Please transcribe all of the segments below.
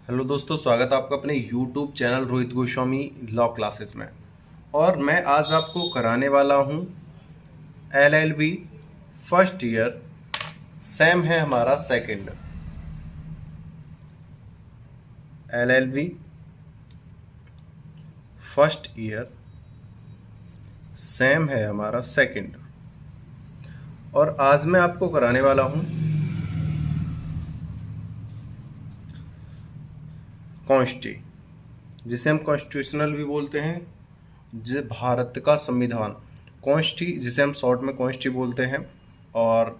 Hello दोस्तों, स्वागत है आपका अपने YouTube channel Rohit Goswami law classes में। और मैं आज आपको कराने वाला हूँ LLB फर्स्ट ईयर। सेम है हमारा second. LLB first year same है हमारा सेकंड। और आज मैं आपको कराने वाला हूँ कॉन्स्टी, जिसे हम कॉन्स्टिट्यूशनल भी बोलते हैं, जिसे भारत का संविधान। कॉन्स्टी जिसे हम शॉर्ट में कॉन्स्टी बोलते हैं। और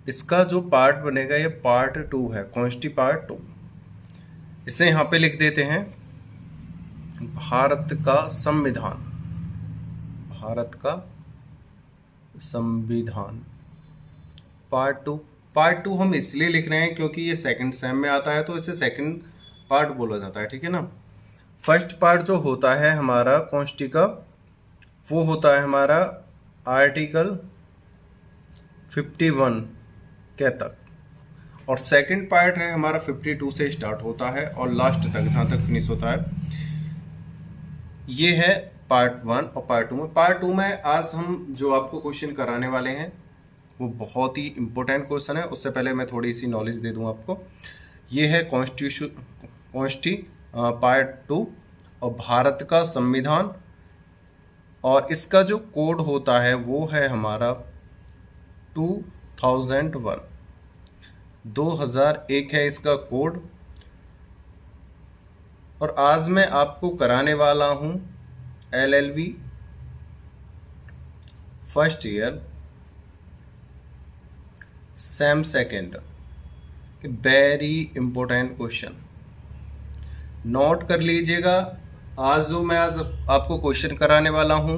इसका जो पार्ट बनेगा ये पार्ट 2 है, कॉन्स्टी पार्ट 2। इसे यहाँ पे लिख देते हैं भारत का संविधान। भारत का संविधान पार्ट 2। पार्ट 2 हम इसलिए लिख रहे हैं क्योंकि ये सेकंड सेम में आता है, तो इसे सेकंड पार्ट बोला जाता है, ठीक है ना। फर्स्ट पार्ट जो होता है हमारा कॉन्स्टी का, वो होता है हमारा आर्टिकल 51 के तक। और सेकंड पार्ट है हमारा 52 से स्टार्ट होता है और लास्ट तक, जहाँ तक फिनिश होता है। ये है पार्ट 1 और पार्ट 2 में। पार्ट 2 में आज हम जो आपको क्वेश्चन कराने वाले हैं वो बहुत ही इम्पोर्टेंट क्वेश्चन है। उससे पहले मैं थोड़ी सी नॉलेज दे दूं आपको। ये है कॉन्स्टी पार्ट 2 और भारत का संविधान। और इसका जो कोड होता है वो है हमारा 2001 2001 है इसका कोड। और आज मैं आपको कराने वाला हूँ LLB first year same second. Very important question, note कर लीजिएगा। आज आपको क्वेश्चन कराने वाला हूँ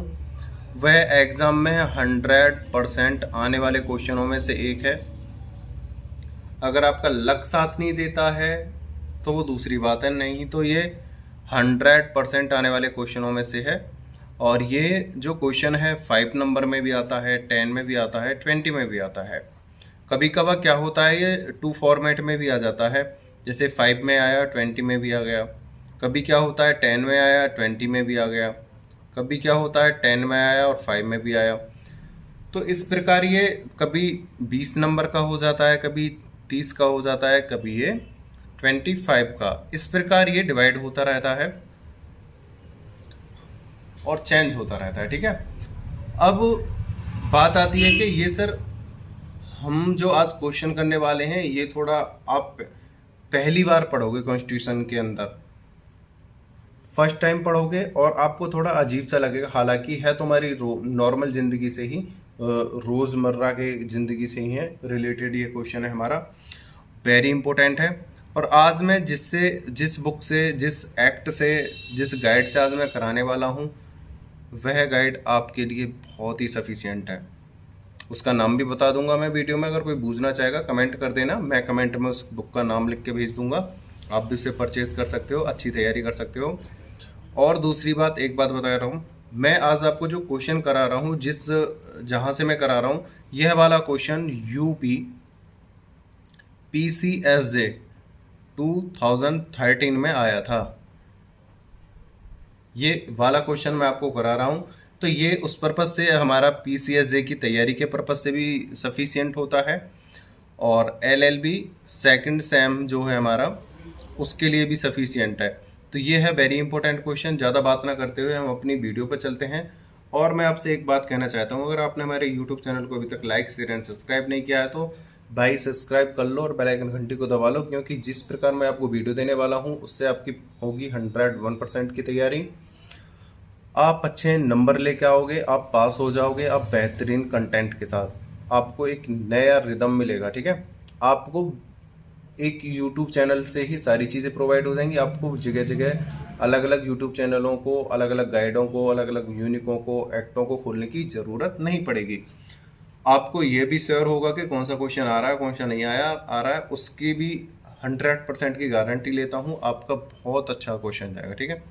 वह एग्जाम में 100% आने वाले क्वेश्चनों में से एक है। अगर आपका लक साथ नहीं देता है तो वो दूसरी बात है, नहीं तो ये 100% आने वाले क्वेश्चनों में से है। और ये जो क्वेश्चन है 5 नंबर में भी आता है, 10 में भी आता है, 20 में भी आता है। कभी कभार क्या होता है ये 2 फॉर्मेट में भी आ जाता है, जैसे 5 में आया 20 में भी आ गया। कभी क्या होता है 10 में आया 20 में भी आ गया। कभी क्या होता है 10 में आया और 5 में भी आया। तो इस प्रकार ये कभी 20 नंबर का हो जाता है, कभी 30 का हो जाता है, कभी ये 25 का। इस प्रकार ये डिवाइड होता रहता है और चेंज होता रहता है, ठीक है। अब बात आती है कि ये सर, हम जो आज क्वेश्चन करने वाले हैं ये थोड़ा आप पहली बार पढ़ोगे कॉन्स्टिट्यूशन के अंदर, फर्स्ट टाइम पढ़ोगे और आपको थोड़ा अजीब सा लगेगा। हालांकि है तुम्हारी नॉर्मल ज़िंदगी से ही, रोज़मर्रा के ज़िंदगी से ही है रिलेटेड ये क्वेश्चन है हमारा। वेरी इंपॉर्टेंट है। और आज मैं जिस बुक से, जिस एक्ट से, जिस गाइड से आज मैं कराने वाला हूँ वह गाइड आपके लिए बहुत ही सफिशिएंट है। उसका नाम भी बता दूंगा मैं वीडियो में। अगर कोई पूछना चाहेगा कमेंट कर देना, मैं कमेंट में उस बुक का नाम लिख के भेज दूंगा। आप भी उसे परचेज कर सकते हो, अच्छी तैयारी कर सकते हो। और दूसरी बात, एक बात बता रहा हूँ, मैं आज आपको जो क्वेश्चन करा रहा हूँ, जहाँ से मैं करा रहा हूँ, यह वाला क्वेश्चन UP PCSJ 2013 में आया था। ये वाला क्वेश्चन मैं आपको करा रहा हूँ। तो ये उस पर्पज़ से, हमारा PCSJ की तैयारी के पर्पज़ से भी सफिशिएंट होता है। और LLB सेकंड सेम जो है हमारा, उसके लिए भी सफिशिएंट है। तो ये है वेरी इंपॉर्टेंट क्वेश्चन। ज़्यादा बात ना करते हुए हम अपनी वीडियो पर चलते हैं। और मैं आपसे एक बात कहना चाहता हूँ, अगर आपने हमारे यूट्यूब चैनल को अभी तक लाइक, शेयर एंड सब्सक्राइब नहीं किया है तो भाई सब्सक्राइब कर लो और बेल आइकन घंटी को दबा लो, क्योंकि जिस प्रकार मैं आपको वीडियो देने वाला हूँ उससे आपकी होगी 101% की तैयारी। आप अच्छे नंबर लेके आओगे, आप पास हो जाओगे, आप बेहतरीन कंटेंट के साथ। आपको एक नया रिदम मिलेगा, ठीक है। आपको एक YouTube चैनल से ही सारी चीज़ें प्रोवाइड हो जाएंगी। आपको जगह जगह अलग अलग YouTube चैनलों को, अलग अलग गाइडों को, अलग अलग यूनिकों को, एक्टों को खोलने की ज़रूरत नहीं पड़ेगी। आपको ये भी श्योर होगा कि कौन सा क्वेश्चन आ रहा है, कौन सा नहीं आ रहा है। उसकी भी 100% की गारंटी लेता हूँ, आपका बहुत अच्छा क्वेश्चन जाएगा, ठीक है।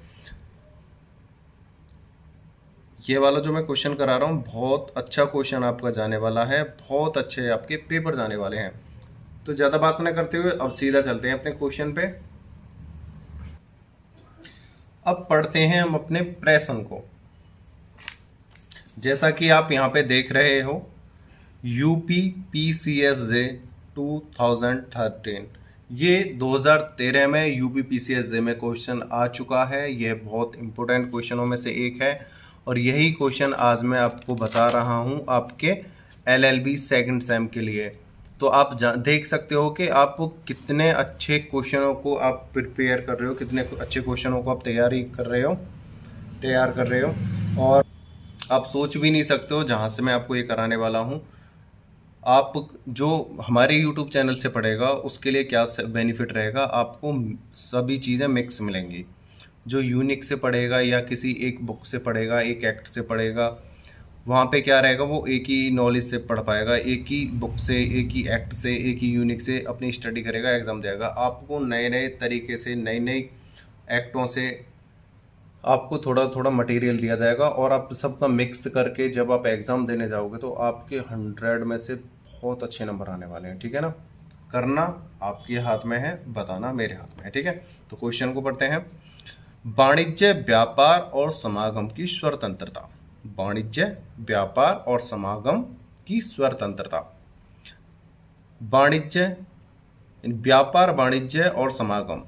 ये वाला जो मैं क्वेश्चन करा रहा हूँ बहुत अच्छा क्वेश्चन आपका जाने वाला है, बहुत अच्छे आपके पेपर जाने वाले हैं। तो ज़्यादा बात न करते हुए अब सीधा चलते हैं अपने क्वेश्चन पे। अब पढ़ते हैं हम अपने प्रश्न को। जैसा कि आप यहाँ पे देख रहे हो, यूपी PCSJ 2013, ये 2013 में यूपी PCSJ में क्वेश्चन आ चुका है। यह बहुत इंपॉर्टेंट क्वेश्चनों में से एक है और यही क्वेश्चन आज मैं आपको बता रहा हूँ आपके LLB सेकंड सेम के लिए। तो आप देख सकते हो कि आप कितने अच्छे क्वेश्चनों को आप प्रिपेयर कर रहे हो, कितने अच्छे क्वेश्चनों को आप तैयार कर रहे हो और आप सोच भी नहीं सकते हो जहाँ से मैं आपको ये कराने वाला हूँ। आप जो हमारे YouTube चैनल से पढ़ेगा उसके लिए क्या बेनिफिट रहेगा, आपको सभी चीज़ें मिक्स मिलेंगी। जो यूनिक से पढ़ेगा या किसी एक बुक से पढ़ेगा, एक एक्ट से पढ़ेगा, वहाँ पे क्या रहेगा, वो एक ही नॉलेज से पढ़ पाएगा, एक ही बुक से, एक ही एक्ट से, एक ही यूनिक से अपनी स्टडी करेगा, एग्ज़ाम देगा। आपको नए नए तरीके से, नई नई एक्टों से आपको थोड़ा थोड़ा मटेरियल दिया जाएगा और आप सबका मिक्स करके जब आप एग्ज़ाम देने जाओगे तो आपके 100 में से बहुत अच्छे नंबर आने वाले हैं। ठीक है ना। करना आपके हाथ में है, बताना मेरे हाथ में है। ठीक है, तो क्वेश्चन को पढ़ते हैं। वाणिज्य, व्यापार और समागम की स्वतंत्रता। वाणिज्य, व्यापार और समागम की स्वतंत्रता। वाणिज्य, व्यापार, वाणिज्य और समागम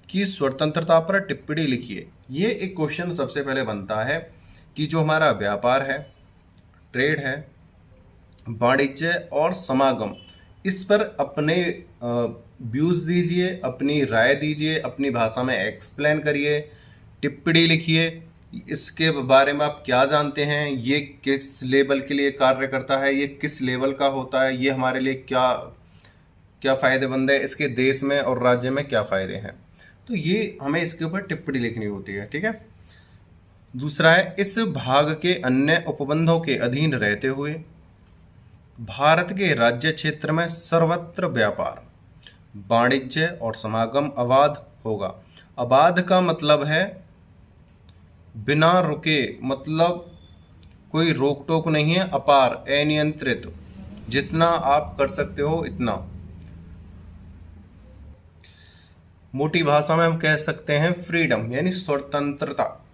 की स्वतंत्रता पर टिप्पणी लिखिए। ये एक क्वेश्चन सबसे पहले बनता है कि जो हमारा व्यापार है, ट्रेड है, वाणिज्य और समागम, इस पर अपने व्यूज़ दीजिए, अपनी राय दीजिए, अपनी भाषा में एक्सप्लेन करिए, टिप्पणी लिखिए। इसके बारे में आप क्या जानते हैं, ये किस लेवल के लिए कार्य करता है, ये किस लेवल का होता है, ये हमारे लिए क्या क्या फ़ायदेमंद है, इसके देश में और राज्य में क्या फ़ायदे हैं। तो ये हमें इसके ऊपर टिप्पणी लिखनी होती है। ठीक है। दूसरा है, इस भाग के अन्य उपबंधों के अधीन रहते हुए भारत के राज्य क्षेत्र में सर्वत्र व्यापार, वाणिज्य और समागम अबाध होगा। अबाध का मतलब है बिना रुके, मतलब कोई रोक टोक नहीं है, अपार, अनियंत्रित, जितना आप कर सकते हो इतना। मोटी भाषा में हम कह सकते हैं फ्रीडम, यानी स्वतंत्रता।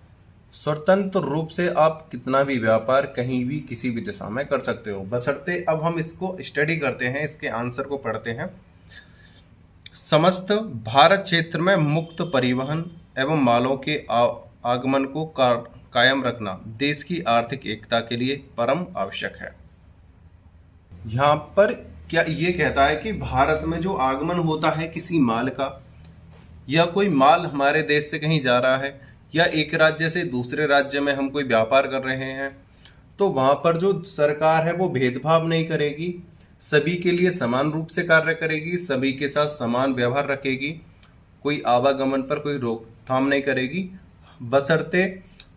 स्वतंत्र रूप से आप कितना भी व्यापार कहीं भी किसी भी दिशा में कर सकते हो, बशर्ते। अब हम इसको स्टडी करते हैं, इसके आंसर को पढ़ते हैं। समस्त भारत क्षेत्र में मुक्त परिवहन एवं मालों के आगमन को कायम रखना देश की आर्थिक एकता के लिए परम आवश्यक है। यहाँ पर क्या ये कहता है कि भारत में जो आगमन होता है किसी माल का, या कोई माल हमारे देश से कहीं जा रहा है, या एक राज्य से दूसरे राज्य में हम कोई व्यापार कर रहे हैं, तो वहाँ पर जो सरकार है वो भेदभाव नहीं करेगी, सभी के लिए समान रूप से कार्य करेगी, सभी के साथ समान व्यवहार रखेगी, कोई आवागमन पर कोई रोकथाम नहीं करेगी, बशर्ते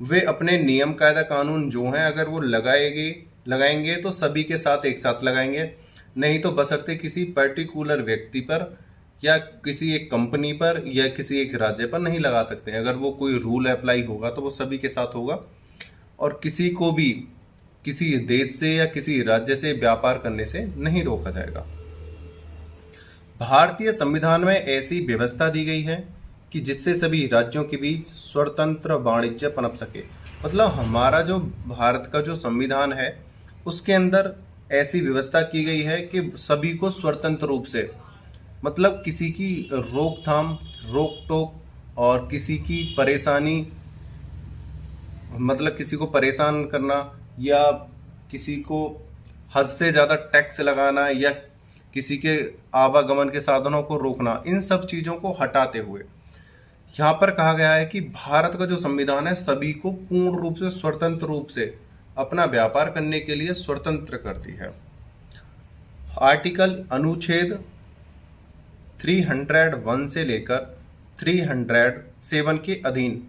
वे अपने नियम कायदा कानून जो हैं अगर वो लगाएंगे तो सभी के साथ एक साथ लगाएंगे, नहीं तो बशर्ते किसी पर्टिकुलर व्यक्ति पर या किसी एक कंपनी पर या किसी एक राज्य पर नहीं लगा सकते। अगर वो कोई रूल अप्लाई होगा तो वो सभी के साथ होगा और किसी को भी किसी देश से या किसी राज्य से व्यापार करने से नहीं रोका जाएगा। भारतीय संविधान में ऐसी व्यवस्था दी गई है कि जिससे सभी राज्यों के बीच स्वतंत्र वाणिज्य पनप सके। मतलब हमारा जो भारत का जो संविधान है उसके अंदर ऐसी व्यवस्था की गई है कि सभी को स्वतंत्र रूप से, मतलब किसी की रोकथाम, रोक टोक और किसी की परेशानी, मतलब किसी को परेशान करना या किसी को हद से ज़्यादा टैक्स लगाना या किसी के आवागमन के साधनों को रोकना, इन सब चीज़ों को हटाते हुए यहाँ पर कहा गया है कि भारत का जो संविधान है सभी को पूर्ण रूप से स्वतंत्र रूप से अपना व्यापार करने के लिए स्वतंत्र करती है। आर्टिकल अनुच्छेद 301 से लेकर 307 के अधीन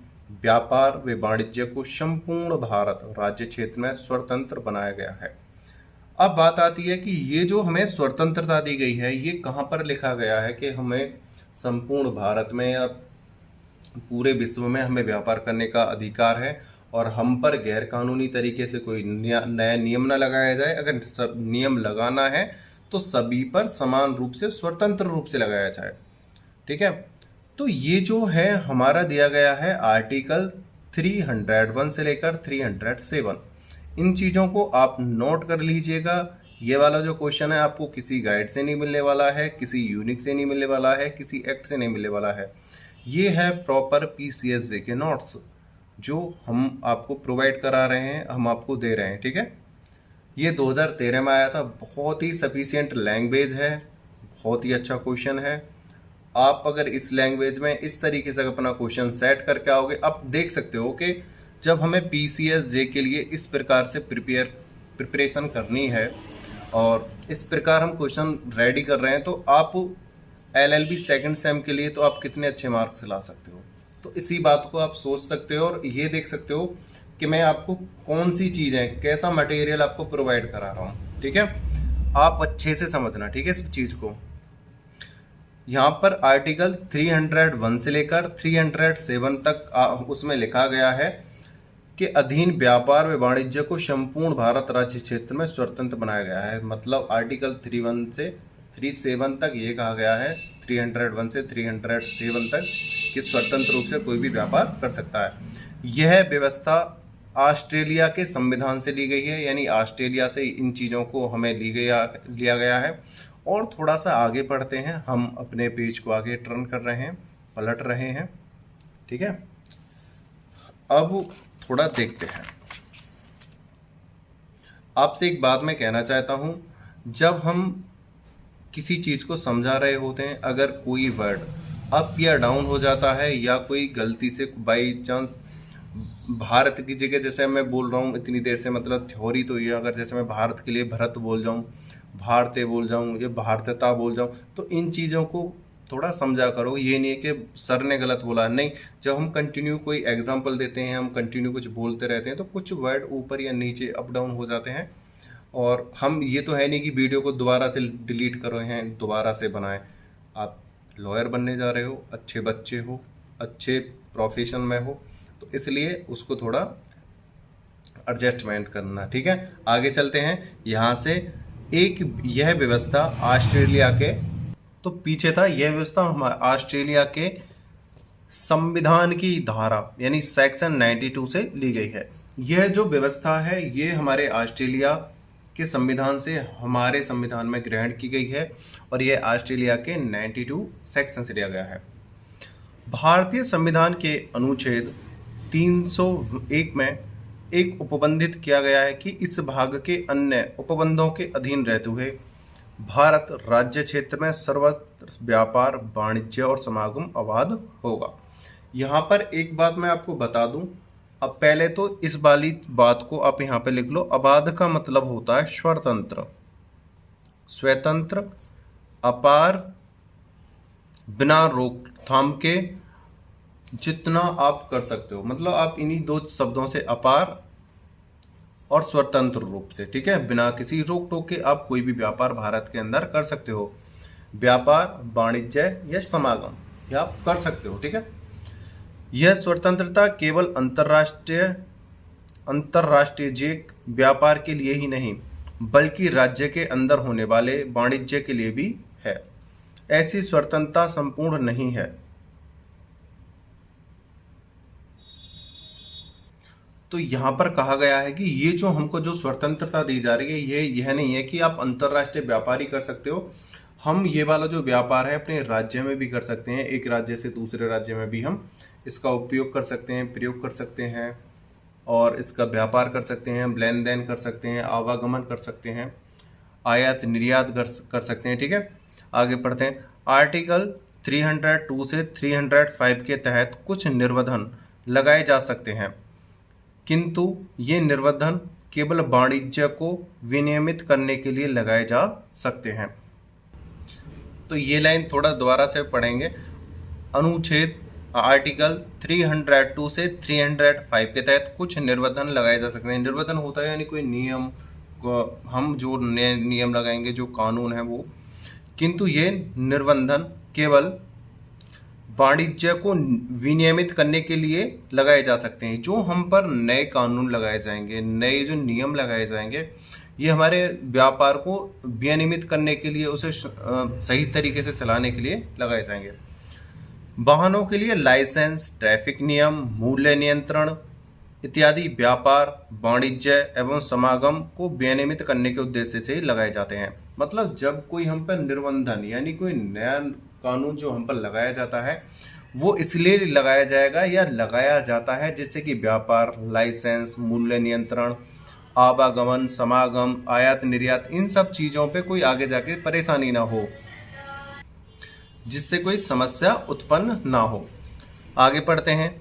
व्यापार व वाणिज्य को संपूर्ण भारत राज्य क्षेत्र में स्वतंत्र बनाया गया है। अब बात आती है कि ये जो हमें स्वतंत्रता दी गई है ये कहाँ पर लिखा गया है कि हमें संपूर्ण भारत में या पूरे विश्व में हमें व्यापार करने का अधिकार है और हम पर गैर कानूनी तरीके से कोई नया नियम न लगाया जाए। अगर सब नियम लगाना है तो सभी पर समान रूप से स्वतंत्र रूप से लगाया जाए। ठीक है। तो ये जो है हमारा दिया गया है आर्टिकल 301 से लेकर 307। इन चीज़ों को आप नोट कर लीजिएगा। ये वाला जो क्वेश्चन है आपको किसी गाइड से नहीं मिलने वाला है, किसी यूनिक से नहीं मिलने वाला है, किसी एक्ट से नहीं मिलने वाला है। ये है प्रॉपर PCSJ के नोट्स जो हम आपको प्रोवाइड करा रहे हैं, हम आपको दे रहे हैं, ठीक है। ये 2013 में आया था, बहुत ही सफिशिएंट लैंग्वेज है, बहुत ही अच्छा क्वेश्चन है। आप अगर इस लैंग्वेज में इस तरीके से अपना क्वेश्चन सेट करके आओगे, आप देख सकते हो कि जब हमें PCSJ के लिए इस प्रकार से प्रिपरेशन करनी है और इस प्रकार हम क्वेश्चन रेडी कर रहे हैं, तो आप LLB सेकंड सेम के लिए तो आप कितने अच्छे मार्क्स ला सकते हो। तो इसी बात को आप सोच सकते हो और ये देख सकते हो कि मैं आपको कौन सी चीज़ें, कैसा मटेरियल आपको प्रोवाइड करा रहा हूँ, ठीक है। आप अच्छे से समझना, ठीक है, इस चीज़ को। यहाँ पर आर्टिकल 301 से लेकर 307 तक उसमें लिखा गया है कि अधीन व्यापार व वाणिज्य को संपूर्ण भारत राज्य क्षेत्र में स्वतंत्र बनाया गया है। मतलब आर्टिकल 31 से 37 तक ये कहा गया है, 301 से 307 तक कि स्वतंत्र रूप से कोई भी व्यापार कर सकता है। यह व्यवस्था ऑस्ट्रेलिया के संविधान से ली गई है, यानी ऑस्ट्रेलिया से इन चीज़ों को हमें लिया गया है। और थोड़ा सा आगे पढ़ते हैं, हम अपने पेज को आगे टर्न कर रहे हैं, पलट रहे हैं, ठीक है। अब थोड़ा देखते हैं। आपसे एक बात मैं कहना चाहता हूं, जब हम किसी चीज़ को समझा रहे होते हैं, अगर कोई वर्ड अप या डाउन हो जाता है या कोई गलती से बाई चांस भारत की जगह, जैसे मैं बोल रहा हूँ इतनी देर से, मतलब थ्योरी तो ये, अगर जैसे मैं भारत के लिए भरत बोल जाऊँ, भारतीय बोल जाऊँ या भारतता बोल जाऊँ, तो इन चीज़ों को थोड़ा समझा करो। ये नहीं है कि सर ने गलत बोला, नहीं। जब हम कंटिन्यू कोई एग्जांपल देते हैं, हम कंटिन्यू कुछ बोलते रहते हैं, तो कुछ वर्ड ऊपर या नीचे अप डाउन हो जाते हैं। और हम ये तो है नहीं कि वीडियो को दोबारा से डिलीट कर रहे हैं, दोबारा से बनाएं। आप लॉयर बनने जा रहे हो, अच्छे बच्चे हो, अच्छे प्रोफेशन में हो, तो इसलिए उसको थोड़ा एडजस्टमेंट करना, ठीक है। आगे चलते हैं। यहाँ से एक यह व्यवस्था ऑस्ट्रेलिया के, तो पीछे था, यह व्यवस्था ऑस्ट्रेलिया के संविधान की धारा यानी सेक्शन 92 से ली गई है। यह जो व्यवस्था है ये हमारे ऑस्ट्रेलिया के संविधान से हमारे संविधान में ग्रहण की गई है और यह ऑस्ट्रेलिया के 92 सेक्शन से लिया गया है। भारतीय संविधान के अनुच्छेद 301 में एक उपबंधित किया गया है कि इस भाग के अन्य उपबंधों के अधीन रहते हुए भारत राज्य क्षेत्र में सर्वत्र व्यापार, वाणिज्य और समागम अबाध होगा। यहाँ पर एक बात मैं आपको बता दूं, अब पहले तो इस वाली बात को आप यहाँ पे लिख लो। अबाध का मतलब होता है स्वतंत्र, स्वतंत्र, अपार, बिना रोकथाम के, जितना आप कर सकते हो। मतलब आप इन्हीं दो शब्दों से, अपार और स्वतंत्र रूप से, ठीक है, बिना किसी रोक टोक के आप कोई भी व्यापार भारत के अंदर कर सकते हो। व्यापार, वाणिज्य या समागम या आप कर सकते हो, ठीक है। यह स्वतंत्रता केवल अंतर्राष्ट्रीय व्यापार के लिए ही नहीं बल्कि राज्य के अंदर होने वाले वाणिज्य के लिए भी है। ऐसी स्वतंत्रता संपूर्ण नहीं है। तो यहाँ पर कहा गया है कि ये जो हमको जो स्वतंत्रता दी जा रही है, यह नहीं है कि आप अंतर्राष्ट्रीय व्यापार ही कर सकते हो। हम ये वाला जो व्यापार है अपने राज्य में भी कर सकते हैं, एक राज्य से दूसरे राज्य में भी हम इसका उपयोग कर सकते हैं, प्रयोग कर सकते हैं और इसका व्यापार कर सकते हैं, लेन देन कर सकते हैं, आवागमन कर सकते हैं, आयात निर्यात कर सकते हैं, ठीक है। आगे पढ़ते हैं। आर्टिकल 302 से 305 के तहत कुछ निर्बंधन लगाए जा सकते हैं, किंतु ये निर्बंधन केवल वाणिज्य को विनियमित करने के लिए लगाए जा सकते हैं। तो ये लाइन थोड़ा दोबारा से पढ़ेंगे। अनुच्छेद आर्टिकल 302 से 305 के तहत कुछ निर्बंधन लगाए जा सकते हैं। निर्बंधन होता है यानी कोई नियम, हम जो नियम लगाएंगे, जो कानून है वो, किंतु ये निर्बंधन केवल वाणिज्य को विनियमित करने के लिए लगाए जा सकते हैं। जो हम पर नए कानून लगाए जाएंगे, नए जो नियम लगाए जाएंगे, ये हमारे व्यापार को विनियमित करने के लिए, उसे सही तरीके से चलाने के लिए लगाए जाएंगे। वाहनों के लिए लाइसेंस, ट्रैफिक नियम, मूल्य नियंत्रण इत्यादि व्यापार, वाणिज्य एवं समागम को विनियमित करने के उद्देश्य से लगाए जाते हैं। मतलब जब कोई हम पर निर्बंधन यानी कोई नया कानून जो हम पर लगाया जाता है वो इसलिए लगाया जाएगा या लगाया जाता है जिससे कि व्यापार, लाइसेंस, मूल्य नियंत्रण, आवागमन, समागम, आयात निर्यात इन सब चीज़ों पे कोई आगे जाके परेशानी ना हो, जिससे कोई समस्या उत्पन्न ना हो। आगे पढ़ते हैं।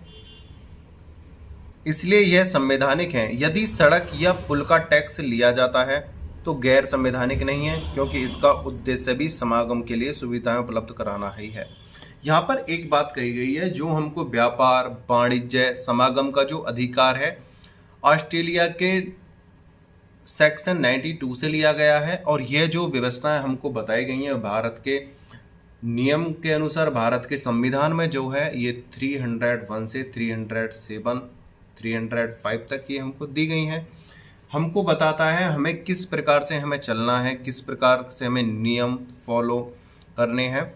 इसलिए यह संवैधानिक है। यदि सड़क या पुल का टैक्स लिया जाता है तो गैर संवैधानिक नहीं है, क्योंकि इसका उद्देश्य भी समागम के लिए सुविधाएं उपलब्ध कराना ही है। यहाँ पर एक बात कही गई है, जो हमको व्यापार, वाणिज्य, समागम का जो अधिकार है ऑस्ट्रेलिया के सेक्शन 92 से लिया गया है, और यह जो व्यवस्थाएं हमको बताई गई हैं भारत के नियम के अनुसार, भारत के संविधान में जो है ये 301 से 307, 305 तक ये हमको दी गई हैं। हमको बताता है हमें किस प्रकार से हमें चलना है, किस प्रकार से हमें नियम फॉलो करने हैं।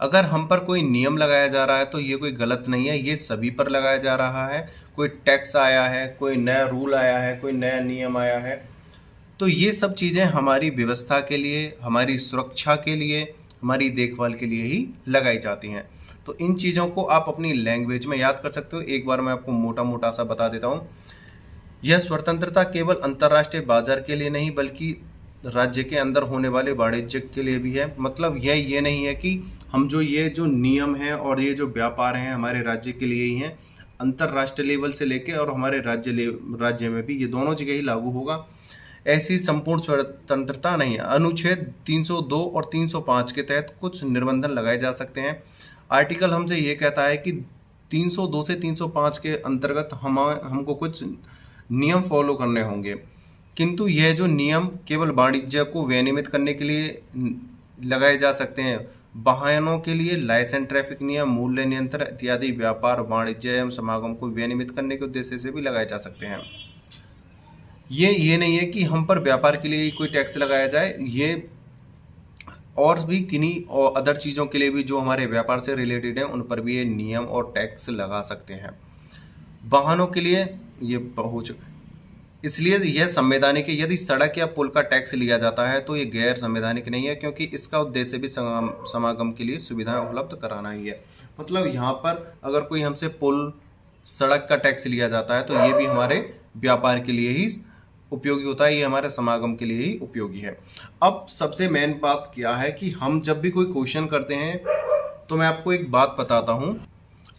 अगर हम पर कोई नियम लगाया जा रहा है तो ये कोई गलत नहीं है, ये सभी पर लगाया जा रहा है। कोई टैक्स आया है, कोई नया रूल आया है, कोई नया नियम आया है, तो ये सब चीज़ें हमारी व्यवस्था के लिए, हमारी सुरक्षा के लिए, हमारी देखभाल के लिए ही लगाई जाती हैं। तो इन चीज़ों को आप अपनी लैंग्वेज में याद कर सकते हो। एक बार मैं आपको मोटा मोटा सा बता देता हूँ। यह स्वतंत्रता केवल अंतर्राष्ट्रीय बाजार के लिए नहीं बल्कि राज्य के अंदर होने वाले वाणिज्य के लिए भी है। मतलब यह ये नहीं है कि हम ये जो नियम हैं और ये जो व्यापार हैं हमारे राज्य के लिए ही हैं, अंतर्राष्ट्रीय लेवल से लेके और हमारे राज्य में भी ये दोनों जगह ही लागू होगा, ऐसी संपूर्ण स्वतंत्रता नहीं है। अनुच्छेद 302 और 305 के तहत कुछ निर्बंधन लगाए जा सकते हैं। आर्टिकल हमसे ये कहता है कि 302 से 305 के अंतर्गत हमको कुछ नियम फॉलो करने होंगे, किंतु यह जो नियम केवल वाणिज्य को विनियमित करने के लिए लगाए जा सकते हैं। वाहनों के लिए लाइसेंस, ट्रैफिक नियम, मूल्य नियंत्रण इत्यादि व्यापार, वाणिज्य एवं समागम को विनियमित करने के उद्देश्य से भी लगाए जा सकते हैं। ये नहीं है कि हम पर व्यापार के लिए कोई टैक्स लगाया जाए, ये और भी किन्हीं और अदर चीज़ों के लिए भी जो हमारे व्यापार से रिलेटेड है उन पर भी ये नियम और टैक्स लगा सकते हैं। वाहनों के लिए ये इसलिए यह संवैधानिक है। यदि सड़क या पुल का टैक्स लिया जाता है तो ये गैर संवैधानिक नहीं है, क्योंकि इसका उद्देश्य भी समागम के लिए सुविधाएं उपलब्ध कराना ही है। मतलब यहाँ पर अगर कोई हमसे पुल, सड़क का टैक्स लिया जाता है तो ये भी हमारे व्यापार के लिए ही उपयोगी होता है, ये हमारे समागम के लिए ही उपयोगी है। अब सबसे मेन बात क्या है कि हम जब भी कोई क्वेश्चन करते हैं तो मैं आपको एक बात बताता हूँ।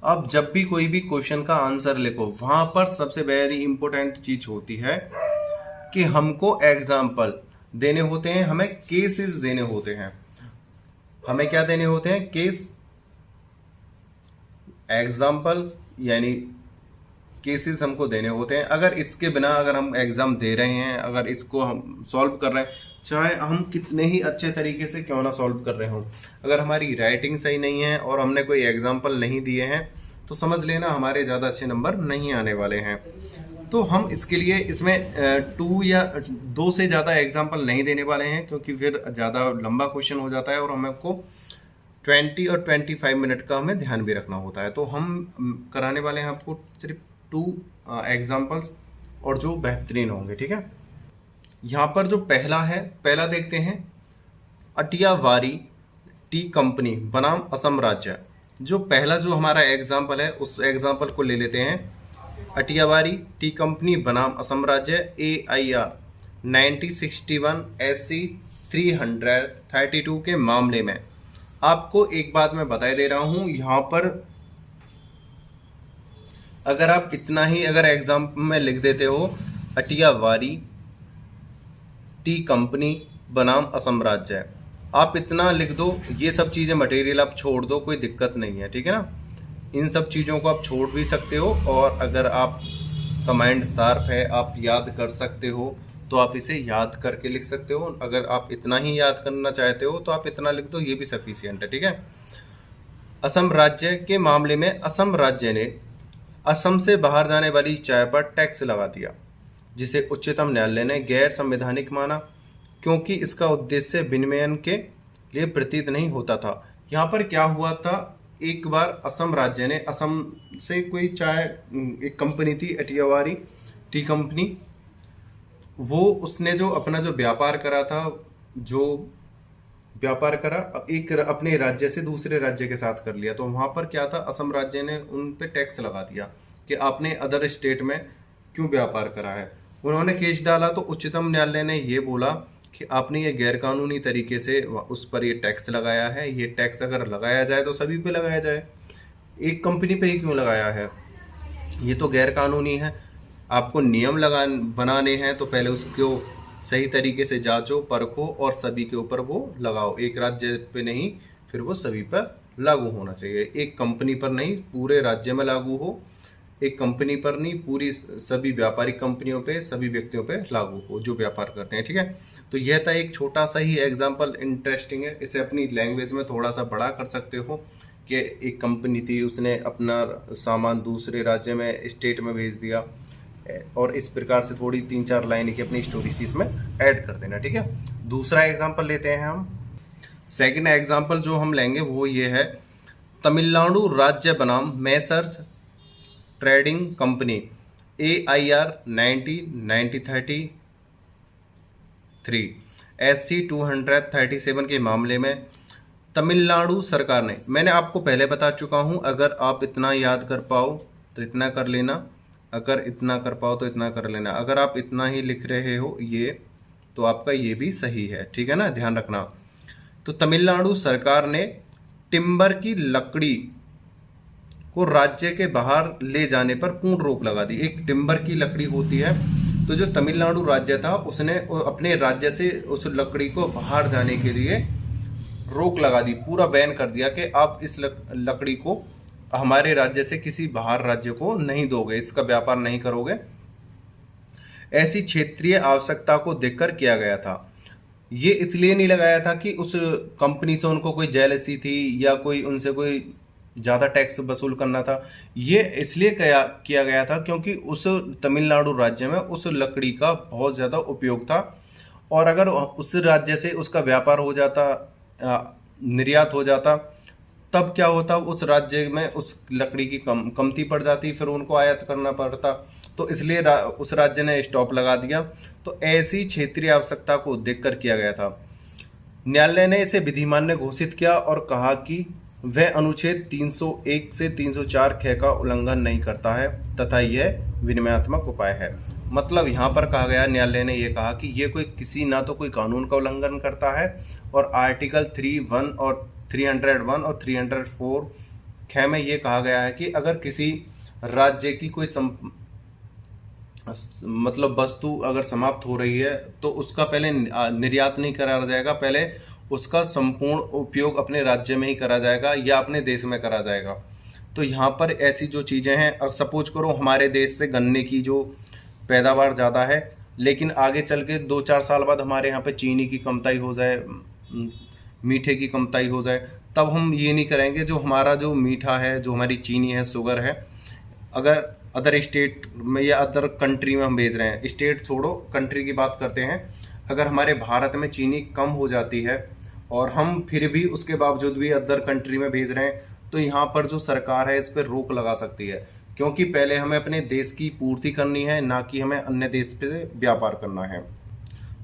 अब जब भी कोई भी क्वेश्चन का आंसर लिखो, वहाँ पर सबसे वेरी इंपॉर्टेंट चीज़ होती है कि हमको एग्जाम्पल देने होते हैं, हमें केसेस देने होते हैं। हमें क्या देने होते हैं? केस, एग्जाम्पल यानी केसेस हमको देने होते हैं। अगर इसके बिना अगर हम एग्ज़ाम दे रहे हैं, अगर इसको हम सॉल्व कर रहे हैं, चाहे हम कितने ही अच्छे तरीके से क्यों ना सॉल्व कर रहे हों, अगर हमारी राइटिंग सही नहीं है और हमने कोई एग्जाम्पल नहीं दिए हैं तो समझ लेना हमारे ज़्यादा अच्छे नंबर नहीं आने वाले हैं। तो हम इसके लिए इसमें 2 या 2 से ज़्यादा एग्जाम्पल नहीं देने वाले हैं, क्योंकि फिर ज़्यादा लंबा क्वेश्चन हो जाता है और हमको 20 और 25 मिनट का हमें ध्यान भी रखना होता है। तो हम कराने वाले हैं आपको सिर्फ 2 एग्जाम्पल्स और जो बेहतरीन होंगे, ठीक है। यहाँ पर जो पहला देखते हैं, अटियावारी टी कंपनी बनाम असम राज्य। जो पहला जो हमारा एग्जाम्पल है उस एग्जाम्पल को ले लेते हैं। अटियावारी टी कंपनी बनाम असम राज्य AIR 1961 SC 332 के मामले में आपको एक बात मैं बता दे रहा हूँ। यहाँ पर अगर आप इतना ही अगर एग्जाम में लिख देते हो, अटियावारी टी कंपनी बनाम असम राज्य, आप इतना लिख दो, ये सब चीज़ें मटेरियल आप छोड़ दो, कोई दिक्कत नहीं है, ठीक है ना। इन सब चीज़ों को आप छोड़ भी सकते हो, और अगर आप का माइंड शार्प है, आप याद कर सकते हो तो आप इसे याद करके लिख सकते हो। अगर आप इतना ही याद करना चाहते हो तो आप इतना लिख दो, ये भी सफिशिएंट है, ठीक है। असम राज्य के मामले में असम राज्य ने असम से बाहर जाने वाली चाय पर टैक्स लगा दिया, जिसे उच्चतम न्यायालय ने गैर संवैधानिक माना, क्योंकि इसका उद्देश्य विनिमय के लिए प्रतीत नहीं होता था। यहाँ पर क्या हुआ था, एक बार असम राज्य ने, असम से कोई चाय एक कंपनी थी अटियावारी टी कंपनी, वो उसने जो अपना जो व्यापार करा था, जो व्यापार करा एक अपने राज्य से दूसरे राज्य के साथ कर लिया, तो वहाँ पर क्या था, असम राज्य ने उन पे टैक्स लगा दिया कि आपने अदर स्टेट में क्यों व्यापार करा है। उन्होंने केस डाला तो उच्चतम न्यायालय ने ये बोला कि आपने ये गैरकानूनी तरीके से उस पर ये टैक्स लगाया है, ये टैक्स अगर लगाया जाए तो सभी पे लगाया जाए, एक कंपनी पे ही क्यों लगाया है, ये तो गैर कानूनी है। आपको नियम बनाने हैं तो पहले उसको सही तरीके से जांचो परखो और सभी के ऊपर वो लगाओ, एक राज्य पे नहीं, फिर वो सभी पर लागू होना चाहिए, एक कंपनी पर नहीं पूरे राज्य में लागू हो, एक कंपनी पर नहीं पूरी सभी व्यापारिक कंपनियों पे, सभी व्यक्तियों पे लागू हो जो व्यापार करते हैं। ठीक है, तो यह था एक छोटा सा ही एग्जाम्पल, इंटरेस्टिंग है, इसे अपनी लैंग्वेज में थोड़ा सा बड़ा कर सकते हो कि एक कंपनी थी, उसने अपना सामान दूसरे राज्य में, स्टेट में भेज दिया, और इस प्रकार से थोड़ी 3-4 लाइन की अपनी स्टोरी सी इसमें ऐड कर देना। ठीक है, दूसरा एग्जाम्पल लेते हैं हम। सेकंड एग्जाम्पल जो हम लेंगे वो ये है, तमिलनाडु राज्य बनाम Messrs trading company AIR 90-9033 SC 237 के मामले में तमिलनाडु सरकार ने, मैंने आपको पहले बता चुका हूं, अगर आप इतना याद कर पाओ तो इतना कर लेना, अगर इतना कर पाओ तो इतना कर लेना, अगर आप इतना ही लिख रहे हो ये तो आपका ये भी सही है। ठीक है ना, ध्यान रखना। तो तमिलनाडु सरकार ने टिम्बर की लकड़ी को राज्य के बाहर ले जाने पर पूर्ण रोक लगा दी। एक टिम्बर की लकड़ी होती है, तो जो तमिलनाडु राज्य था उसने अपने राज्य से उस लकड़ी को बाहर जाने के लिए रोक लगा दी, पूरा बैन कर दिया कि आप इस लकड़ी को हमारे राज्य से किसी बाहर राज्य को नहीं दोगे, इसका व्यापार नहीं करोगे। ऐसी क्षेत्रीय आवश्यकता को देखकर किया गया था। ये इसलिए नहीं लगाया था कि उस कंपनी से उनको कोई जेलसी थी या कोई उनसे कोई ज़्यादा टैक्स वसूल करना था, ये इसलिए किया गया था क्योंकि उस तमिलनाडु राज्य में उस लकड़ी का बहुत ज़्यादा उपयोग था, और अगर उस राज्य से उसका व्यापार हो जाता, निर्यात हो जाता, तब क्या होता, उस राज्य में उस लकड़ी की कमती पड़ जाती, फिर उनको आयात करना पड़ता, तो इसलिए उस राज्य ने स्टॉप लगा दिया। तो ऐसी क्षेत्रीय आवश्यकता को देखकर किया गया था। न्यायालय ने इसे विधिमान्य घोषित किया और कहा कि वह अनुच्छेद 301 से 304 ख का उल्लंघन नहीं करता है तथा यह विनिमयात्मक उपाय है। मतलब यहाँ पर कहा गया, न्यायालय ने यह कहा कि ये कोई किसी ना तो कोई कानून का उल्लंघन करता है, और आर्टिकल 301 और 301 और 304 ख में ये कहा गया है कि अगर किसी राज्य की कोई मतलब वस्तु अगर समाप्त हो रही है तो उसका पहले निर्यात नहीं करा जाएगा, पहले उसका संपूर्ण उपयोग अपने राज्य में ही करा जाएगा या अपने देश में करा जाएगा। तो यहाँ पर ऐसी जो चीज़ें हैं, अब सपोज करो हमारे देश से गन्ने की जो पैदावार ज़्यादा है, लेकिन आगे चल के 2-4 साल बाद हमारे यहाँ पे चीनी की कमताई हो जाए, मीठे की कमताई हो जाए, तब हम ये नहीं करेंगे, जो हमारा जो मीठा है, जो हमारी चीनी है, शुगर है, अगर अदर स्टेट में या अदर कंट्री में हम भेज रहे हैं, स्टेट छोड़ो कंट्री की बात करते हैं, अगर हमारे भारत में चीनी कम हो जाती है और हम फिर भी उसके बावजूद भी अदर कंट्री में भेज रहे हैं, तो यहाँ पर जो सरकार है इस पर रोक लगा सकती है, क्योंकि पहले हमें अपने देश की पूर्ति करनी है, ना कि हमें अन्य देश पे व्यापार करना है।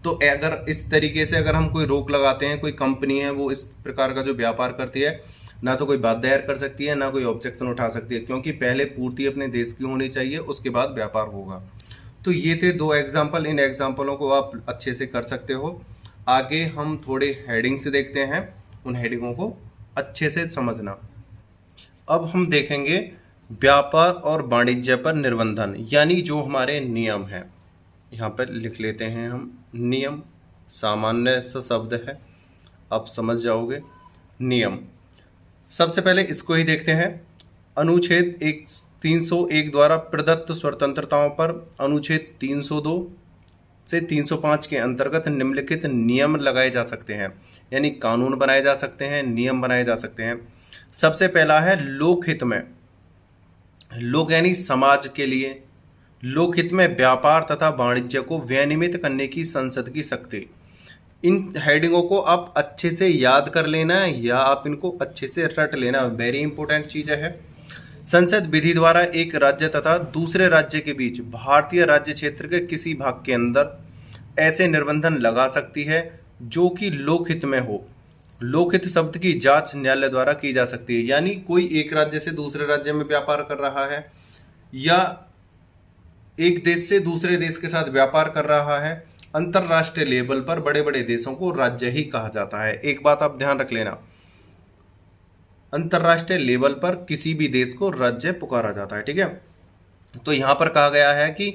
तो अगर इस तरीके से अगर हम कोई रोक लगाते हैं, कोई कंपनी है वो इस प्रकार का जो व्यापार करती है, ना तो कोई बात दायर कर सकती है, ना कोई ऑब्जेक्शन उठा सकती है, क्योंकि पहले पूर्ति अपने देश की होनी चाहिए, उसके बाद व्यापार होगा। तो ये थे 2 एग्जाम्पल, इन एग्जाम्पलों को आप अच्छे से कर सकते हो। आगे हम थोड़े हेडिंग से देखते हैं, उन हेडिंगों को अच्छे से समझना। अब हम देखेंगे व्यापार और वाणिज्य पर निर्बंधन, यानी जो हमारे नियम हैं। यहाँ पर लिख लेते हैं हम, नियम सामान्य सा शब्द है, आप समझ जाओगे। नियम, सबसे पहले इसको ही देखते हैं। अनुच्छेद 301 द्वारा प्रदत्त स्वतंत्रताओं पर अनुच्छेद 302 से 305 के अंतर्गत निम्नलिखित नियम लगाए जा सकते हैं, यानी कानून बनाए जा सकते हैं, नियम बनाए जा सकते हैं। सबसे पहला है लोकहित में, लोक यानी समाज के लिए, लोकहित में व्यापार तथा वाणिज्य को विनियमित करने की संसद की शक्ति। इन हेडिंगों को आप अच्छे से याद कर लेना है या आप इनको अच्छे से रट लेना, वेरी इंपॉर्टेंट चीज़ है। संसद विधि द्वारा एक राज्य तथा दूसरे राज्य के बीच भारतीय राज्य क्षेत्र के किसी भाग के अंदर ऐसे निर्बंधन लगा सकती है जो कि लोकहित में हो। लोकहित शब्द की जांच न्यायालय द्वारा की जा सकती है, यानी कोई एक राज्य से दूसरे राज्य में व्यापार कर रहा है या एक देश से दूसरे देश के साथ व्यापार कर रहा है, अंतरराष्ट्रीय लेवल पर बड़े बड़े देशों को राज्य ही कहा जाता है। एक बात आप ध्यान रख लेना, अंतरराष्ट्रीय लेवल पर किसी भी देश को राज्य पुकारा जाता है, ठीक है। तो यहां पर कहा गया है कि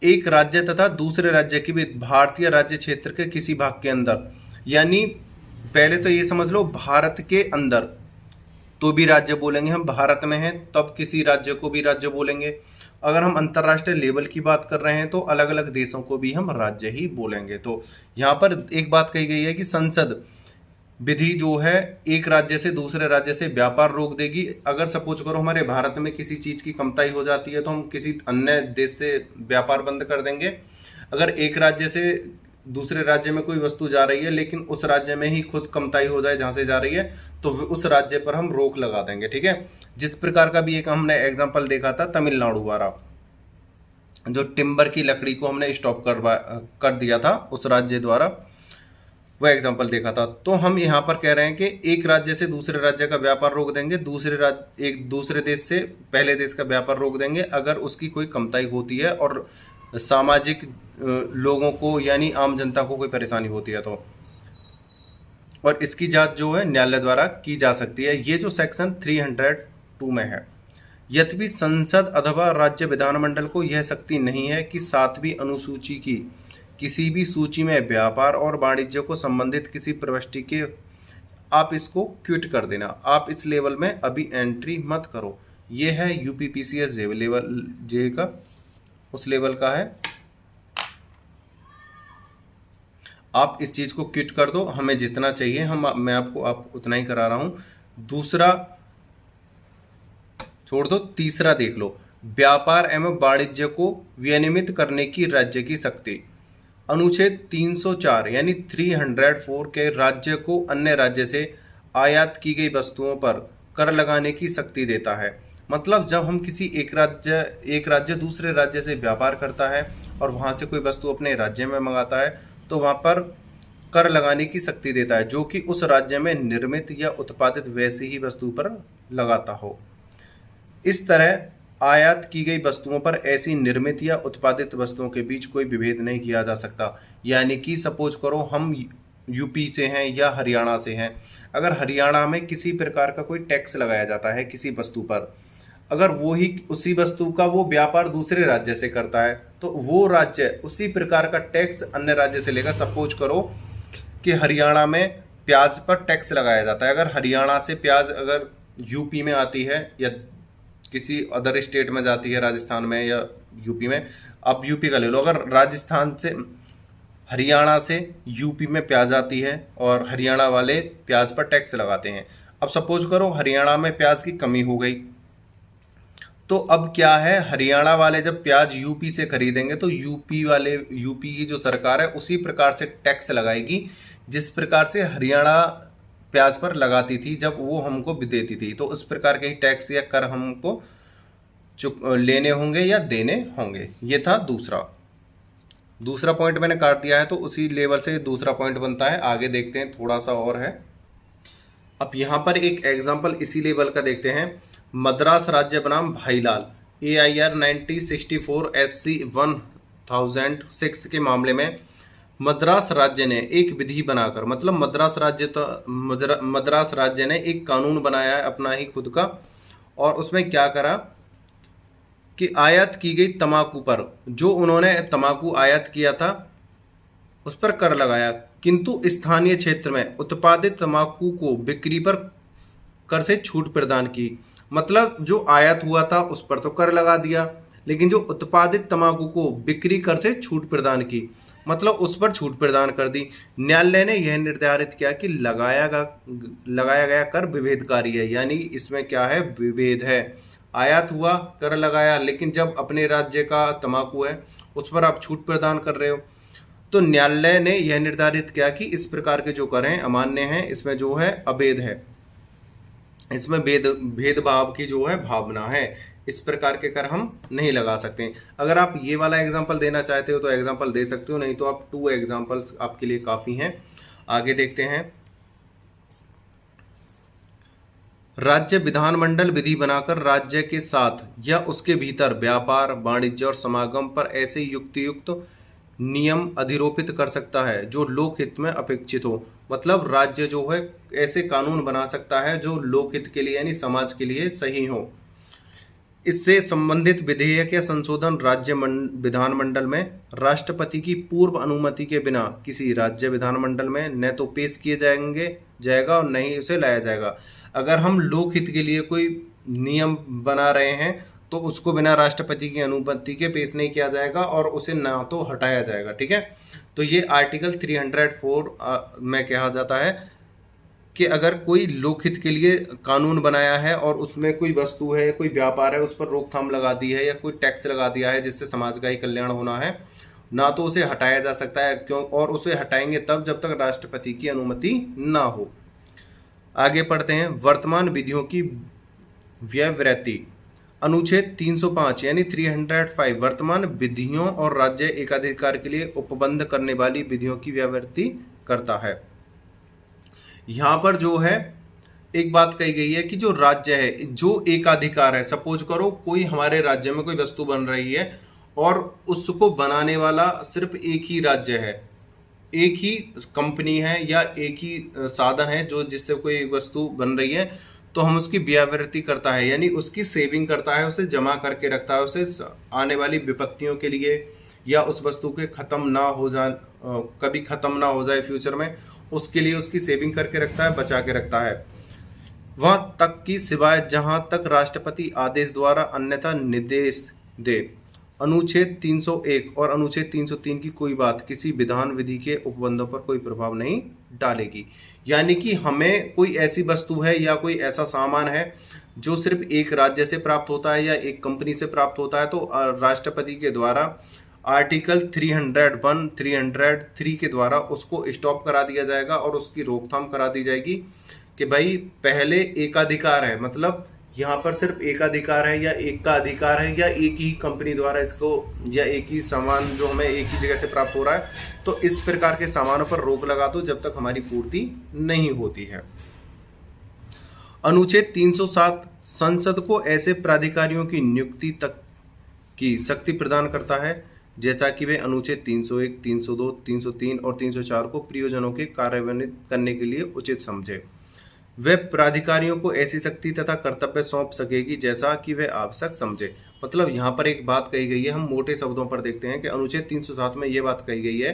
एक राज्य तथा दूसरे राज्य के बीच भारतीय राज्य क्षेत्र के किसी भाग के अंदर, यानी पहले तो ये समझ लो भारत के अंदर तो भी राज्य बोलेंगे, हम भारत में हैं तब किसी राज्य को भी राज्य बोलेंगे। अगर हम अंतरराष्ट्रीय लेवल की बात कर रहे हैं तो अलग अलग देशों को भी हम राज्य ही बोलेंगे। तो यहाँ पर एक बात कही गई है कि संसद विधि जो है एक राज्य से दूसरे राज्य से व्यापार रोक देगी। अगर सपोज करो हमारे भारत में किसी चीज़ की कमताई हो जाती है तो हम किसी अन्य देश से व्यापार बंद कर देंगे। अगर एक राज्य से दूसरे राज्य में कोई वस्तु जा रही है लेकिन उस राज्य में ही खुद कमताई हो जाए जहाँ से जा रही है तो उस राज्य पर हम रोक लगा देंगे, ठीक है। जिस प्रकार का भी एक हमने एग्जाम्पल देखा था तमिलनाडु द्वारा, जो टिम्बर की लकड़ी को हमने स्टॉप कर दिया था उस राज्य द्वारा, वह एग्जाम्पल देखा था। तो हम यहाँ पर कह रहे हैं कि एक राज्य से दूसरे राज्य का व्यापार रोक देंगे, एक दूसरे देश से पहले देश का व्यापार रोक देंगे अगर उसकी कोई कमताई होती है और सामाजिक लोगों को यानी आम जनता को कोई परेशानी होती है तो, और इसकी जांच जो है न्यायालय द्वारा की जा सकती है। ये जो सेक्शन 302 में है। यद्यपि संसद अथवा राज्य विधानमंडल को यह शक्ति नहीं है कि 7वीं अनुसूची की किसी भी सूची में व्यापार और वाणिज्य को संबंधित किसी प्रविष्टि के, आप इसको क्विट कर देना, आप इस लेवल में अभी एंट्री मत करो। ये है यूपीपीसीएस लेवल जे का, उस लेवल का है, आप इस चीज को क्विट कर दो। हमें जितना चाहिए मैं आप उतना ही करा रहा हूं। दूसरा छोड़ दो, तीसरा देख लो, व्यापार एवं वाणिज्य को विनियमित करने की राज्य की शक्ति। अनुच्छेद 304 यानी 304 के राज्य को अन्य राज्य से आयात की गई वस्तुओं पर कर लगाने की शक्ति देता है। मतलब जब हम किसी एक राज्य दूसरे राज्य से व्यापार करता है और वहां से कोई वस्तु अपने राज्य में मंगाता है तो वहां पर कर लगाने की शक्ति देता है जो कि उस राज्य में निर्मित या उत्पादित वैसी ही वस्तु पर लगाता हो। इस तरह आयात की गई वस्तुओं पर ऐसी निर्मित या उत्पादित वस्तुओं के बीच कोई विभेद नहीं किया जा सकता। यानी कि सपोज करो हम यूपी से हैं या हरियाणा से हैं, अगर हरियाणा में किसी प्रकार का कोई टैक्स लगाया जाता है किसी वस्तु पर, अगर वो ही उसी वस्तु का वो व्यापार दूसरे राज्य से करता है तो वो राज्य उसी प्रकार का टैक्स अन्य राज्य से लेगा। सपोज करो कि हरियाणा में प्याज पर टैक्स लगाया जाता है, अगर हरियाणा से प्याज अगर यूपी में आती है या किसी अदर स्टेट में जाती है, राजस्थान में या यूपी में, अब यूपी का ले लो, अगर राजस्थान से हरियाणा से यूपी में प्याज आती है और हरियाणा वाले प्याज पर टैक्स लगाते हैं। अब सपोज करो हरियाणा में प्याज की कमी हो गई तो अब क्या है, हरियाणा वाले जब प्याज यूपी से खरीदेंगे तो यूपी की जो सरकार है उसी प्रकार से टैक्स लगाएगी जिस प्रकार से हरियाणा प्याज पर लगाती थी जब वो हमको देती थी। तो उस प्रकार के ही टैक्स या कर हमको लेने होंगे या देने होंगे। ये था दूसरा पॉइंट मैंने काट दिया है तो उसी लेवल से दूसरा पॉइंट बनता है। आगे देखते हैं, थोड़ा सा और है। अब यहाँ पर एक एग्जाम्पल इसी लेवल का देखते हैं। मद्रास राज्य बनाम भाईलाल AIR 1964 SC 1006 के मामले में मद्रास राज्य ने एक विधि बनाकर, मतलब मद्रास राज्य ने एक कानून बनाया है अपना ही खुद का, और उसमें क्या करा कि आयात की गई तंबाकू पर, जो उन्होंने तंबाकू आयात किया था उस पर कर लगाया, किंतु स्थानीय क्षेत्र में उत्पादित तंबाकू को बिक्री पर कर से छूट प्रदान की। मतलब जो आयात हुआ था उस पर तो कर लगा दिया, लेकिन जो उत्पादित तंबाकू को बिक्री कर से छूट प्रदान की, मतलब उस पर छूट प्रदान कर दी। न्यायालय ने यह निर्धारित किया कि लगाया गया कर विभेदकारी है, यानी इसमें क्या है, विभेद है। आयात हुआ, कर लगाया, लेकिन जब अपने राज्य का तंबाकू है उस पर आप छूट प्रदान कर रहे हो। तो न्यायालय ने यह निर्धारित किया कि इस प्रकार के जो कर हैं अमान्य हैं, इसमें जो है अवैध है, इसमें भेदभाव की जो है भावना है, इस प्रकार के कर हम नहीं लगा सकते। अगर आप ये वाला एग्जाम्पल देना चाहते हो तो एग्जाम्पल दे सकते हो, नहीं तो आप 2 एग्जाम्पल्स आपके लिए काफ़ी हैं। आगे देखते हैं। राज्य विधानमंडल विधि बनाकर राज्य के साथ या उसके भीतर व्यापार, वाणिज्य और समागम पर ऐसे युक्तियुक्त नियम अधिरोपित कर सकता है जो लोकहित में अपेक्षित हो। मतलब राज्य जो है ऐसे कानून बना सकता है जो लोकहित के लिए यानी समाज के लिए सही हो। इससे संबंधित विधेयक या संशोधन राज्य विधानमंडल में राष्ट्रपति की पूर्व अनुमति के बिना किसी राज्य विधानमंडल में न तो पेश किए जाएगा और न ही उसे लाया जाएगा। अगर हम लोकहित के लिए कोई नियम बना रहे हैं तो उसको बिना राष्ट्रपति की अनुमति के पेश नहीं किया जाएगा और उसे ना तो हटाया जाएगा। ठीक है, तो ये आर्टिकल 304 में कहा जाता है कि अगर कोई लोकहित के लिए कानून बनाया है और उसमें कोई वस्तु है, कोई व्यापार है, उस पर रोकथाम लगा दी है या कोई टैक्स लगा दिया है जिससे समाज का ही कल्याण होना है, ना तो उसे हटाया जा सकता है क्यों, और उसे हटाएंगे तब जब तक राष्ट्रपति की अनुमति ना हो। आगे पढ़ते हैं। वर्तमान विधियों की व्यावृत्ति। अनुच्छेद 305 यानी 305 वर्तमान विधियों और राज्य एकाधिकार के लिए उपबंध करने वाली विधियों की व्यावृत्ति करता है। यहाँ पर जो है एक बात कही गई है कि जो राज्य है, जो एकाधिकार है, सपोज करो कोई हमारे राज्य में कोई वस्तु बन रही है और उसको बनाने वाला सिर्फ एक ही राज्य है, एक ही कंपनी है या एक ही साधन है जो जिससे कोई वस्तु बन रही है, तो हम उसकी व्यावृत्ति करता है यानी उसकी सेविंग करता है, उसे जमा करके रखता है, उसे आने वाली विपत्तियों के लिए या उस वस्तु के खत्म ना हो जाए, कभी खत्म ना हो जाए फ्यूचर में, उसके लिए उसकी सेविंग करके रखता है, बचा के रखता है। वहां तक कि सिवाय जहां तक राष्ट्रपति आदेश द्वारा अन्यथा निर्देश दे। अनुच्छेद 301 और अनुच्छेद 303 की कोई बात किसी विधान विधि के उपबंधों पर कोई प्रभाव नहीं डालेगी। यानी कि हमें कोई ऐसी वस्तु है या कोई ऐसा सामान है जो सिर्फ एक राज्य से प्राप्त होता है या एक कंपनी से प्राप्त होता है, तो राष्ट्रपति के द्वारा आर्टिकल 301, 303 के द्वारा उसको स्टॉप करा दिया जाएगा और उसकी रोकथाम करा दी जाएगी कि भाई पहले एकाधिकार है, मतलब यहाँ पर सिर्फ एकाधिकार है या एक का अधिकार है या एक ही कंपनी द्वारा इसको या एक ही सामान जो हमें एक ही जगह से प्राप्त हो रहा है, तो इस प्रकार के सामानों पर रोक लगा दो जब तक हमारी पूर्ति नहीं होती है। अनुच्छेद 307 संसद को ऐसे प्राधिकारियों की नियुक्ति तक की शक्ति प्रदान करता है जैसा कि वे अनुच्छेद 301, 302, 303 और 304 को प्रयोजनों के कार्यान्वित करने के लिए उचित समझे। वे प्राधिकारियों को ऐसी शक्ति तथा कर्तव्य सौंप सकेगी जैसा कि वे आवश्यक समझे। मतलब यहाँ पर एक बात कही गई है, हम मोटे शब्दों पर देखते हैं कि अनुच्छेद 307 में ये बात कही गई है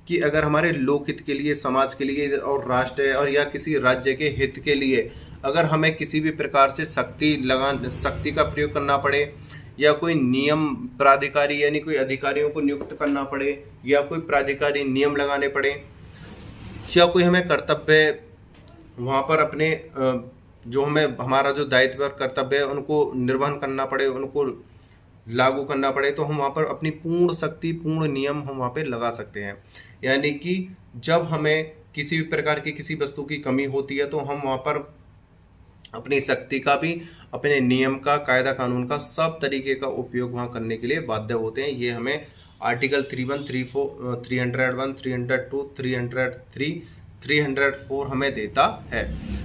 कि अगर हमारे लोकहित के लिए, समाज के लिए और राष्ट्र और या किसी राज्य के हित के लिए अगर हमें किसी भी प्रकार से शक्ति का प्रयोग करना पड़े या कोई नियम प्राधिकारी यानी कोई अधिकारियों को नियुक्त करना पड़े या कोई प्राधिकारी नियम लगाने पड़े या कोई हमें कर्तव्य वहाँ पर अपने जो हमें हमारा जो दायित्व और कर्तव्य है उनको निर्वहन करना पड़े, उनको लागू करना पड़े, तो हम वहाँ पर अपनी पूर्ण शक्ति, पूर्ण नियम हम वहाँ पे लगा सकते हैं। यानी कि जब हमें किसी भी प्रकार की किसी वस्तु की कमी होती है तो हम वहाँ पर अपनी शक्ति का भी, अपने नियम का, कायदा कानून का, सब तरीके का उपयोग वहाँ करने के लिए बाध्य होते हैं। ये हमें आर्टिकल 31, 34, 301, 302, 303, 304 हमें देता है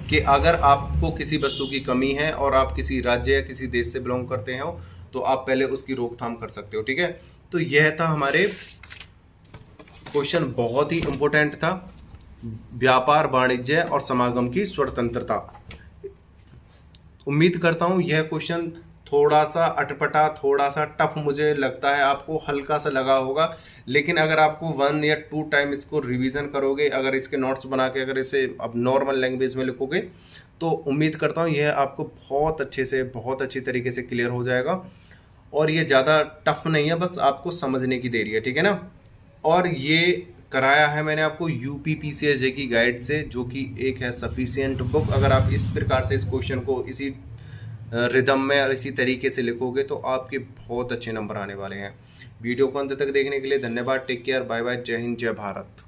कि अगर आपको किसी वस्तु की कमी है और आप किसी राज्य या किसी देश से बिलोंग करते हो तो आप पहले उसकी रोकथाम कर सकते हो। ठीक है, तो यह था हमारे क्वेश्चन, बहुत ही इंपॉर्टेंट था, व्यापार, वाणिज्य और समागम की स्वतंत्रता। उम्मीद करता हूँ यह क्वेश्चन थोड़ा सा अटपटा, थोड़ा सा टफ मुझे लगता है, आपको हल्का सा लगा होगा, लेकिन अगर आपको 1 या 2 टाइम इसको रिवीजन करोगे, अगर इसके नोट्स बना के अगर इसे अब नॉर्मल लैंग्वेज में लिखोगे तो उम्मीद करता हूँ यह आपको बहुत अच्छे से, बहुत अच्छी तरीके से क्लियर हो जाएगा। और ये ज़्यादा टफ नहीं है, बस आपको समझने की देरी है। ठीक है ना। और ये कराया है मैंने आपको यूपीपीसीएसजे की गाइड से, जो कि एक है सफिशिएंट बुक। अगर आप इस प्रकार से इस क्वेश्चन को इसी रिदम में और इसी तरीके से लिखोगे तो आपके बहुत अच्छे नंबर आने वाले हैं। वीडियो को अंत तक देखने के लिए धन्यवाद। टेक केयर, बाय बाय, जय हिंद, जय भारत।